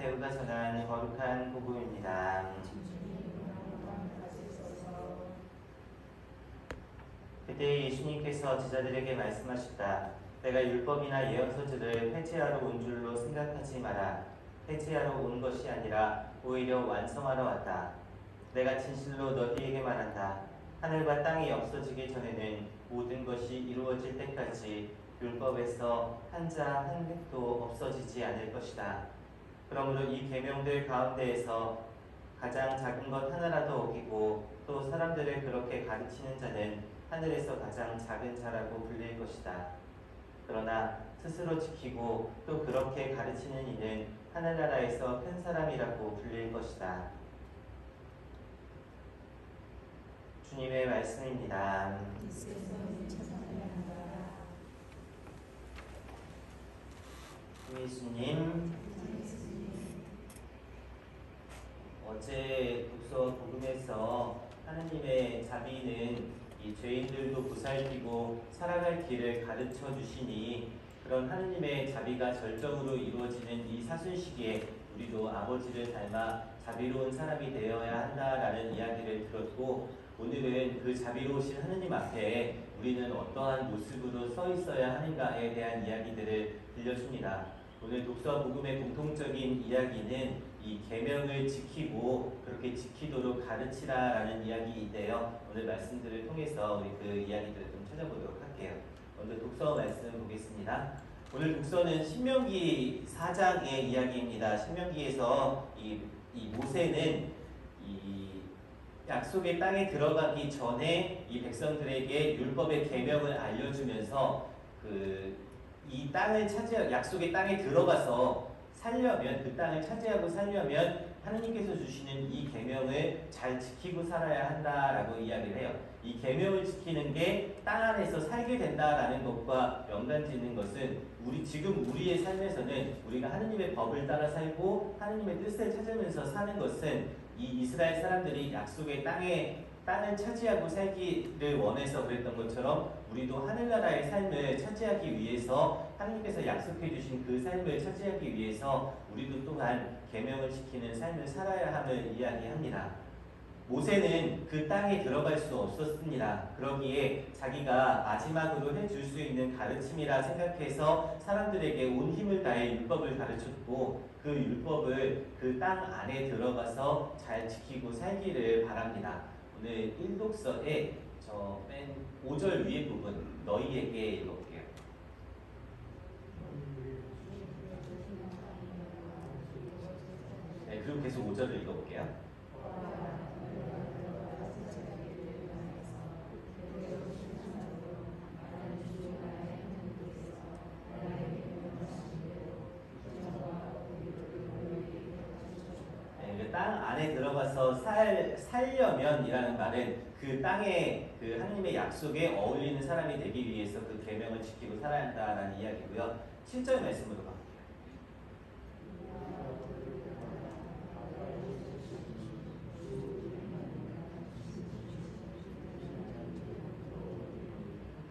마테오가 전한 거룩한 복음입니다. 그때 예수님께서 제자들에게 말씀하셨다. 내가 율법이나 예언서들을 폐지하러 온 줄로 생각하지 마라. 폐지하러 온 것이 아니라 오히려 완성하러 왔다. 내가 진실로 너희에게 말한다. 하늘과 땅이 없어지기 전에는 모든 것이 이루어질 때까지 율법에서 한자 한 획도 없어지지 않을 것이다. 그러므로 이 계명들 가운데에서 가장 작은 것 하나라도 어기고 또 사람들을 그렇게 가르치는 자는 하늘에서 가장 작은 자라고 불릴 것이다. 그러나 스스로 지키고 또 그렇게 가르치는 이는 하늘나라에서 큰 사람이라고 불릴 것이다. 주님의 말씀입니다. 예수님, 어제 독서 복음에서 하느님의 자비는 이 죄인들도 보살피고 살아갈 길을 가르쳐 주시니 그런 하느님의 자비가 절정으로 이루어지는 이 사순시기에 우리도 아버지를 닮아 자비로운 사람이 되어야 한다라는 이야기를 들었고, 오늘은 그 자비로우신 하느님 앞에 우리는 어떠한 모습으로 서 있어야 하는가에 대한 이야기들을 들려줍니다. 오늘 독서 복음의 공통적인 이야기는 이 계명을 지키고 그렇게 지키도록 가르치라라는 이야기인데요. 오늘 말씀들을 통해서 우리 그 이야기들을 좀 찾아보도록 할게요. 먼저 독서 말씀 보겠습니다. 오늘 독서는 신명기 4장의 이야기입니다. 신명기에서 이 모세는 이 약속의 땅에 들어가기 전에 이 백성들에게 율법의 계명을 알려주면서 이 땅을 약속의 땅에 들어가서 살려면, 그 땅을 차지하고 살려면 하느님께서 주시는 이 계명을 잘 지키고 살아야 한다라고 이야기를 해요. 이 계명을 지키는 게 땅 안에서 살게 된다라는 것과 연관짓는 것은 지금 우리의 삶에서는 우리가 하느님의 법을 따라 살고 하느님의 뜻을 찾으면서 사는 것은 이 이스라엘 사람들이 약속의 땅을 차지하고 살기를 원해서 그랬던 것처럼 우리도 하늘나라의 삶을 차지하기 위해서 하느님께서 약속해 주신 그 삶을 차지하기 위해서 우리도 또한 계명을 지키는 삶을 살아야 함을 이야기합니다. 모세는 그 땅에 들어갈 수 없었습니다. 그러기에 자기가 마지막으로 해줄 수 있는 가르침이라 생각해서 사람들에게 온 힘을 다해 율법을 가르쳤고, 그 율법을 그 땅 안에 들어가서 잘 지키고 살기를 바랍니다. 오늘 1독서에 저 맨 5절 위에 부분 너희에게 읽어볼게요. 네, 그리고 계속 5절을 읽어볼게요. 땅 안에 들어가서 살려면이라는 말은 그 땅에 그 하나님의 약속에 어울리는 사람이 되기 위해서 그 계명을 지키고 살아야 한다는 이야기고요. 7절 말씀으로 가볼게요.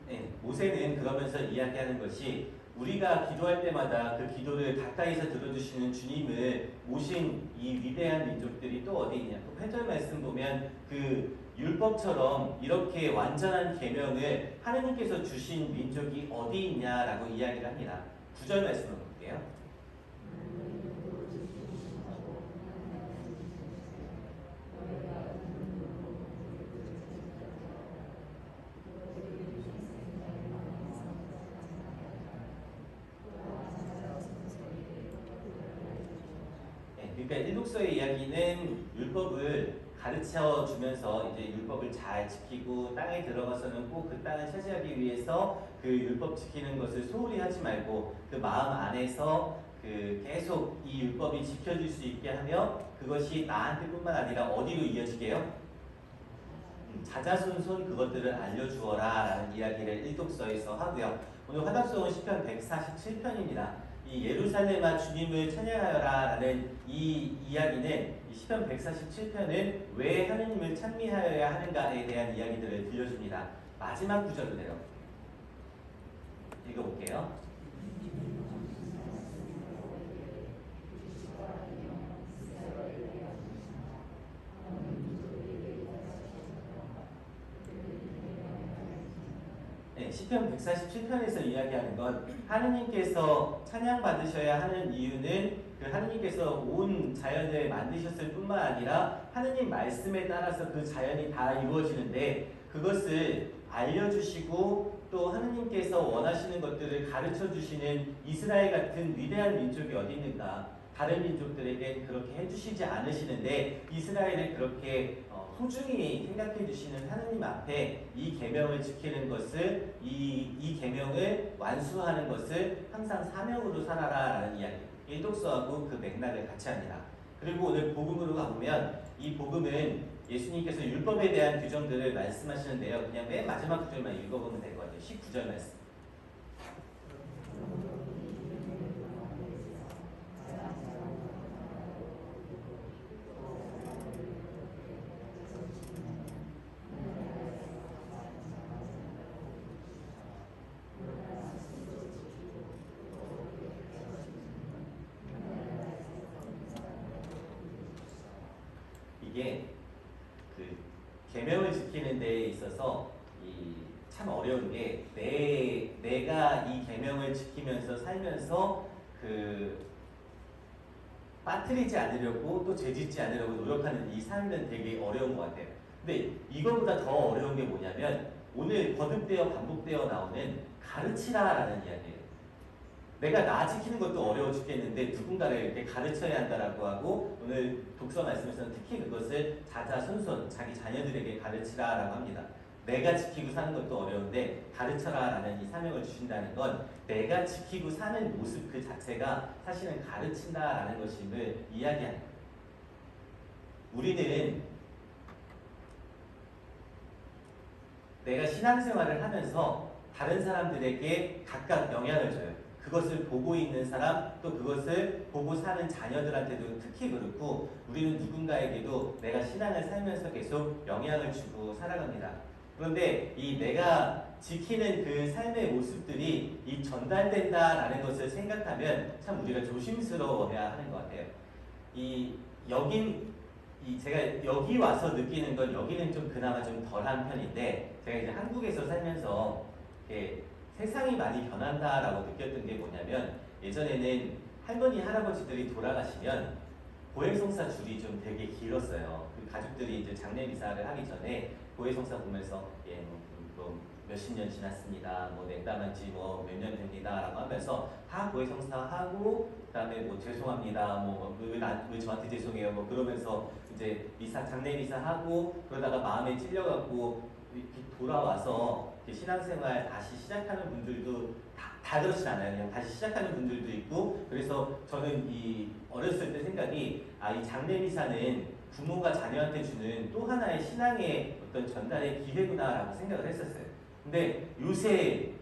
네, 모세는 그러면서 이야기하는 것이 우리가 기도할 때마다 그 기도를 가까이서 들어주시는 주님을 모신 이 위대한 민족들이 또 어디 있냐. 또 8절 말씀 보면 그 율법처럼 이렇게 완전한 계명을 하느님께서 주신 민족이 어디 있냐라고 이야기를 합니다. 9절 말씀을 볼게요. 그러니까 1독서의 이야기는 율법을 가르쳐 주면서 이제 율법을 잘 지키고 땅에 들어가서는 꼭 그 땅을 차지하기 위해서 그 율법 지키는 것을 소홀히 하지 말고 그 마음 안에서 그 계속 이 율법이 지켜질 수 있게 하며 그것이 나한테뿐만 아니라 어디로 이어지게요? 자자손손 그것들을 알려주어라 라는 이야기를 1독서에서 하고요. 오늘 화답송은 시편 147편입니다. 이 예루살렘아 주님을 찬양하여라 라는 이 이야기는 이 시편 147편은 왜 하느님을 찬미하여야 하는가에 대한 이야기들을 들려줍니다. 마지막 구절을 읽어볼게요. 시편 147편에서 이야기하는 건 하느님께서 찬양받으셔야 하는 이유는 그 하느님께서 온 자연을 만드셨을 뿐만 아니라 하느님 말씀에 따라서 그 자연이 다 이루어지는데 그것을 알려주시고 또 하느님께서 원하시는 것들을 가르쳐 주시는 이스라엘 같은 위대한 민족이 어디 있는가. 다른 민족들에게 그렇게 해주시지 않으시는데 이스라엘을 그렇게 소중히 생각해 주시는 하느님 앞에 이 계명을 지키는 것을 이 계명을 완수하는 것을 항상 사명으로 살아라라는 이야기. 일독서하고 그 맥락을 같이 합니다. 그리고 오늘 복음으로 가보면 이 복음은 예수님께서 율법에 대한 규정들을 말씀하시는데요. 그냥 맨 마지막 구절만 읽어보면 될 것 같아요. 19절 말씀. 이게 그 계명을 지키는 데에 있어서 참 어려운 게 내가 이 계명을 지키면서 살면서 그 빠뜨리지 않으려고 또 죄짓지 않으려고 노력하는 이 삶은 되게 어려운 것 같아요. 근데 이거보다 더 어려운 게 뭐냐면 오늘 거듭되어 반복되어 나오는 가르치라라는 이야기예요. 내가 나 지키는 것도 어려워 죽겠는데 누군가를 이렇게 가르쳐야 한다라고 하고 오늘 독서 말씀에서는 특히 그것을 자자손손 자기 자녀들에게 가르치라라고 합니다. 내가 지키고 사는 것도 어려운데 가르쳐라라는 이 사명을 주신다는 건 내가 지키고 사는 모습 그 자체가 사실은 가르친다라는 것임을 이야기하는 거예요. 우리는 내가 신앙생활을 하면서 다른 사람들에게 각각 영향을 줘요. 그것을 보고 있는 사람 또 그것을 보고 사는 자녀들한테도 특히 그렇고 우리는 누군가에게도 내가 신앙을 살면서 계속 영향을 주고 살아갑니다. 그런데 이 내가 지키는 그 삶의 모습들이 이 전달된다라는 것을 생각하면 참 우리가 조심스러워해야 하는 것 같아요. 제가 여기 와서 느끼는 건 여기는 좀 그나마 좀 덜한 편인데 제가 이제 한국에서 살면서 세상이 많이 변한다라고 느꼈던 게 뭐냐면 예전에는 할머니 할아버지들이 돌아가시면 고해성사 줄이 좀 되게 길었어요. 그 가족들이 이제 장례 미사를 하기 전에 고해성사 보면서 뭐 몇십 년 지났습니다. 뭐 냉담한 지 뭐 몇 년 됩니다라고 하면서 다 고해성사 하고 그다음에 뭐 죄송합니다. 뭐 왜 저한테 죄송해요. 뭐 그러면서 이제 장례 미사 하고 그러다가 마음에 찔려갖고 돌아와서 신앙생활 다시 시작하는 분들도 다 그렇진 않아요. 그냥 다시 시작하는 분들도 있고 그래서 저는 어렸을 때 생각이 이 장례 미사는 부모가 자녀한테 주는 또 하나의 신앙의 어떤 전달의 기회구나라고 생각을 했었어요. 근데 요새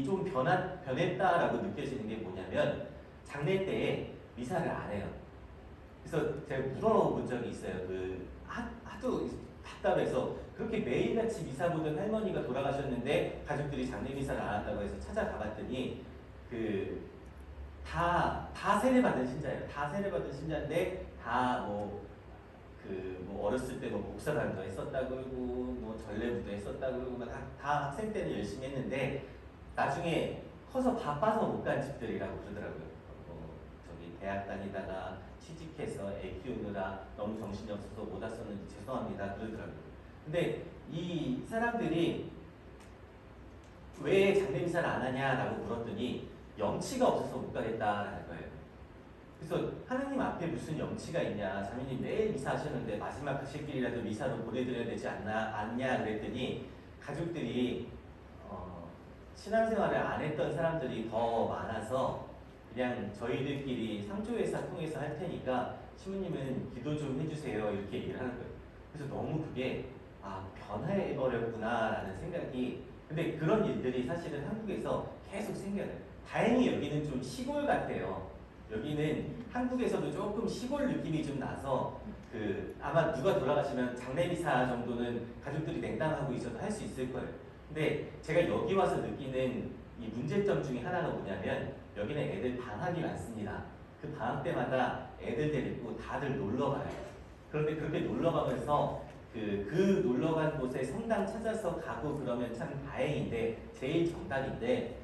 좀 변했다라고 느껴지는 게 뭐냐면 장례 때에 미사를 안 해요. 그래서 제가 물어본 적이 있어요. 하도 답답해서 그렇게 매일같이 미사 보던 할머니가 돌아가셨는데 가족들이 장례 미사를 안 한다고 해서 찾아가 봤더니 다 세례받은 신자예요. 다 세례받은 신자인데 다 어렸을 때 목사단도 했었다 그러고 뭐 전례부도 했었다 그러고 다 학생 때는 열심히 했는데 나중에 커서 바빠서 못 간 집들이라고 그러더라고요. 대학 다니다가 취직해서 애 키우느라 너무 정신이 없어서 못 왔었는지 죄송합니다 그러더라고요. 근데 이 사람들이 왜 장례미사를 안 하냐라고 물었더니 영치가 없어서 못 가겠다라는 거예요. 그래서 하느님 앞에 무슨 영치가 있냐, 자매님 매일 미사 하셨는데 마지막 하실 길이라도 미사로 보내드려야 되지 않냐 그랬더니 가족들이 신앙생활을 안 했던 사람들이 더 많아서 그냥 저희들끼리 상조회사 통해서 할 테니까 신부님은 기도 좀 해주세요 이렇게 얘기를 하는 거예요. 그래서 너무 그게 변해버렸구나라는 생각이. 근데 그런 일들이 사실은 한국에서 계속 생겨요. 다행히 여기는 좀 시골 같아요. 여기는 한국에서도 조금 시골 느낌이 좀 나서 아마 누가 돌아가시면 장례미사 정도는 가족들이 냉담하고 있어도 할 수 있을 거예요. 근데 제가 여기 와서 느끼는 이 문제점 중에 하나가 뭐냐면 여기는 애들 방학이 많습니다. 그 방학 때마다 애들 데리고 다들 놀러 가요. 그런데 그렇게 놀러 가면서 그 놀러 간 곳에 성당 찾아서 가고 그러면 참 다행인데 제일 정답인데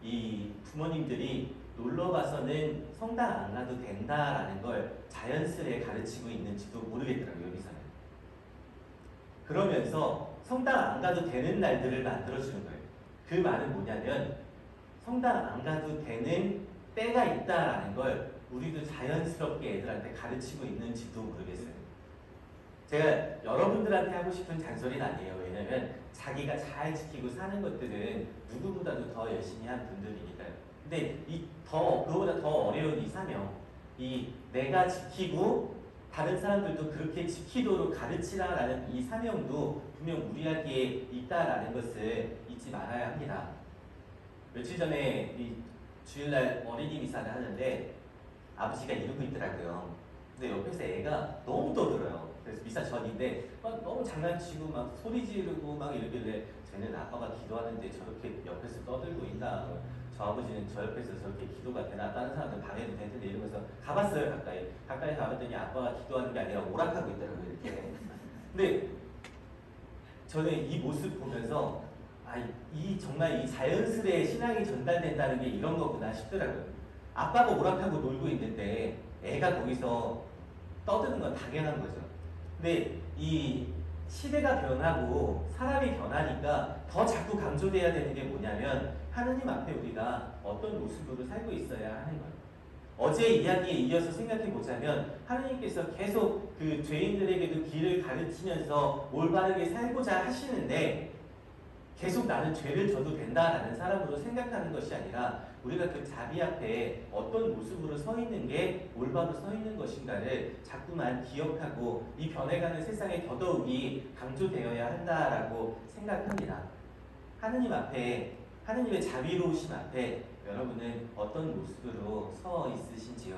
이 부모님들이 놀러 가서는 성당 안 가도 된다라는 걸 자연스레 가르치고 있는지도 모르겠더라고요, 여기서는. 그러면서 성당 안 가도 되는 날들을 만들어주는 거예요. 그 말은 뭐냐면 성당 안 가도 되는 때가 있다라는 걸 우리도 자연스럽게 애들한테 가르치고 있는지도 모르겠어요. 제가 여러분들한테 하고 싶은 잔소리는 아니에요. 왜냐면 자기가 잘 지키고 사는 것들은 누구보다도 더 열심히 한 분들이니까요. 근데 그거보다 더 어려운 이 사명, 이 내가 지키고 다른 사람들도 그렇게 지키도록 가르치라라는 이 사명도 분명 우리에게 있다라는 것을 잊지 말아야 합니다. 며칠 전에 이 주일날 어린이 미사를 하는데 아버지가 이러고 있더라고요. 근데 옆에서 애가 너무 떠들어요. 그래서 미사 전인데 막 너무 장난치고 막 소리 지르고 막 이러길래 쟤는 아빠가 기도하는데 저렇게 옆에서 떠들고 있나. 저 아버지는 저 옆에서 저렇게 기도가 되나. 다른 사람들 방해도 되는데 이러면서 가봤어요. 가까이 가봤더니 아빠가 기도하는 게 아니라 오락하고 있더라고요. 이렇게. 근데 저는 이 모습 보면서 정말 이 자연스레 신앙이 전달된다는 게 이런 거구나 싶더라고요. 아빠가 오락하고 놀고 있는데 애가 거기서 떠드는 건 당연한 거죠. 근데 이 시대가 변하고 사람이 변하니까 더 자꾸 강조돼야 되는 게 뭐냐면 하느님 앞에 우리가 어떤 모습으로 살고 있어야 하는 거예요. 어제 이야기에 이어서 생각해 보자면 하느님께서 계속 그 죄인들에게도 길을 가르치면서 올바르게 살고자 하시는데 계속 나는 죄를 져도 된다라는 사람으로 생각하는 것이 아니라 우리가 그 자비 앞에 어떤 모습으로 서 있는 게 올바로 서 있는 것인가를 자꾸만 기억하고 이 변해가는 세상에 더더욱이 강조되어야 한다라고 생각합니다. 하느님 앞에, 하느님의 자비로우심 앞에 여러분은 어떤 모습으로 서 있으신지요?